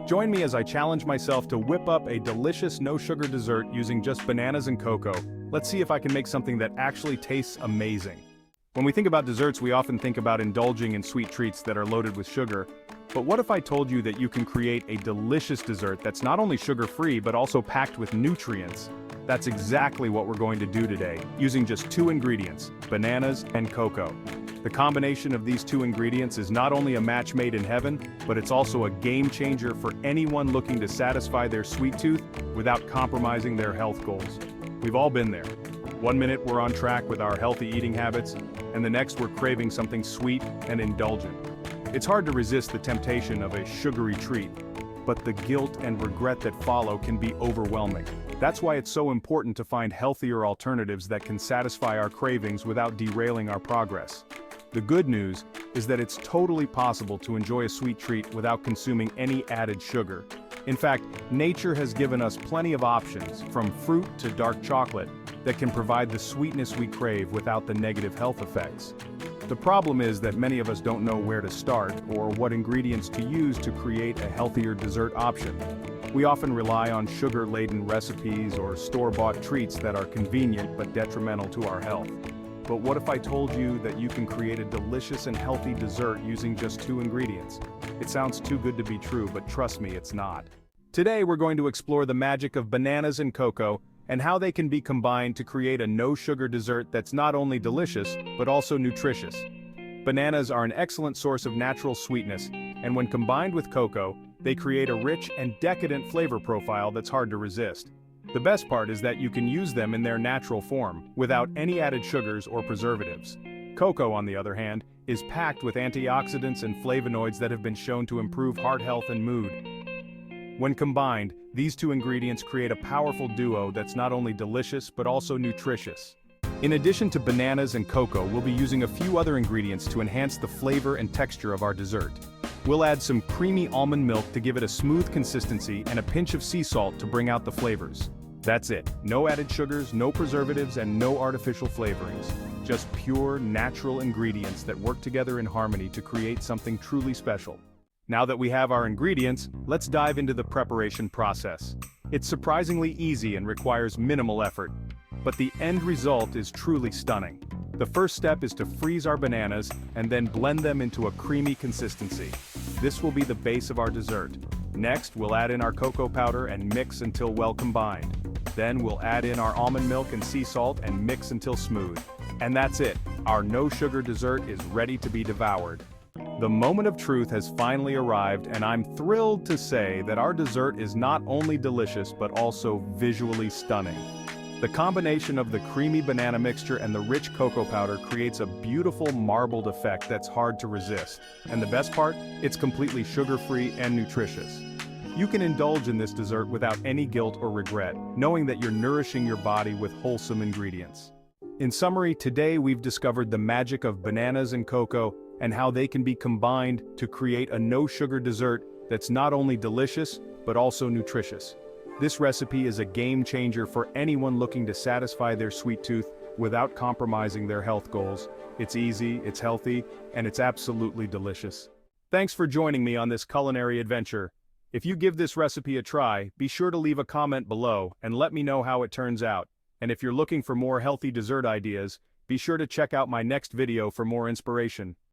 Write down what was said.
Join me as I challenge myself to whip up a delicious no-sugar dessert using just bananas and cocoa. Let's see if I can make something that actually tastes amazing. When we think about desserts, we often think about indulging in sweet treats that are loaded with sugar. But what if I told you that you can create a delicious dessert that's not only sugar-free but also packed with nutrients? That's exactly what we're going to do today, using just two ingredients, bananas and cocoa. The combination of these two ingredients is not only a match made in heaven, but it's also a game changer for anyone looking to satisfy their sweet tooth without compromising their health goals. We've all been there. One minute we're on track with our healthy eating habits, and the next we're craving something sweet and indulgent. It's hard to resist the temptation of a sugary treat, but the guilt and regret that follow can be overwhelming. That's why it's so important to find healthier alternatives that can satisfy our cravings without derailing our progress. The good news is that it's totally possible to enjoy a sweet treat without consuming any added sugar. In fact, nature has given us plenty of options, from fruit to dark chocolate, that can provide the sweetness we crave without the negative health effects. The problem is that many of us don't know where to start or what ingredients to use to create a healthier dessert option. We often rely on sugar-laden recipes or store-bought treats that are convenient but detrimental to our health. But what if I told you that you can create a delicious and healthy dessert using just two ingredients? It sounds too good to be true, but trust me, it's not. Today we're going to explore the magic of bananas and cocoa and how they can be combined to create a no-sugar dessert that's not only delicious, but also nutritious. Bananas are an excellent source of natural sweetness, and when combined with cocoa, they create a rich and decadent flavor profile that's hard to resist. The best part is that you can use them in their natural form, without any added sugars or preservatives. Cocoa, on the other hand, is packed with antioxidants and flavonoids that have been shown to improve heart health and mood. When combined, these two ingredients create a powerful duo that's not only delicious but also nutritious. In addition to bananas and cocoa, we'll be using a few other ingredients to enhance the flavor and texture of our dessert. We'll add some creamy almond milk to give it a smooth consistency and a pinch of sea salt to bring out the flavors. That's it. No added sugars, no preservatives, and no artificial flavorings. Just pure, natural ingredients that work together in harmony to create something truly special. Now that we have our ingredients, let's dive into the preparation process. It's surprisingly easy and requires minimal effort, but the end result is truly stunning. The first step is to freeze our bananas and then blend them into a creamy consistency. This will be the base of our dessert. Next, we'll add in our cocoa powder and mix until well combined. Then we'll add in our almond milk and sea salt and mix until smooth. And that's it. Our no-sugar dessert is ready to be devoured. The moment of truth has finally arrived, and I'm thrilled to say that our dessert is not only delicious but also visually stunning. The combination of the creamy banana mixture and the rich cocoa powder creates a beautiful marbled effect that's hard to resist. And the best part? It's completely sugar-free and nutritious. You can indulge in this dessert without any guilt or regret, knowing that you're nourishing your body with wholesome ingredients. In summary, today we've discovered the magic of bananas and cocoa and how they can be combined to create a no-sugar dessert that's not only delicious, but also nutritious. This recipe is a game changer for anyone looking to satisfy their sweet tooth without compromising their health goals. It's easy, it's healthy, and it's absolutely delicious. Thanks for joining me on this culinary adventure. If you give this recipe a try, be sure to leave a comment below and let me know how it turns out. And if you're looking for more healthy dessert ideas, be sure to check out my next video for more inspiration.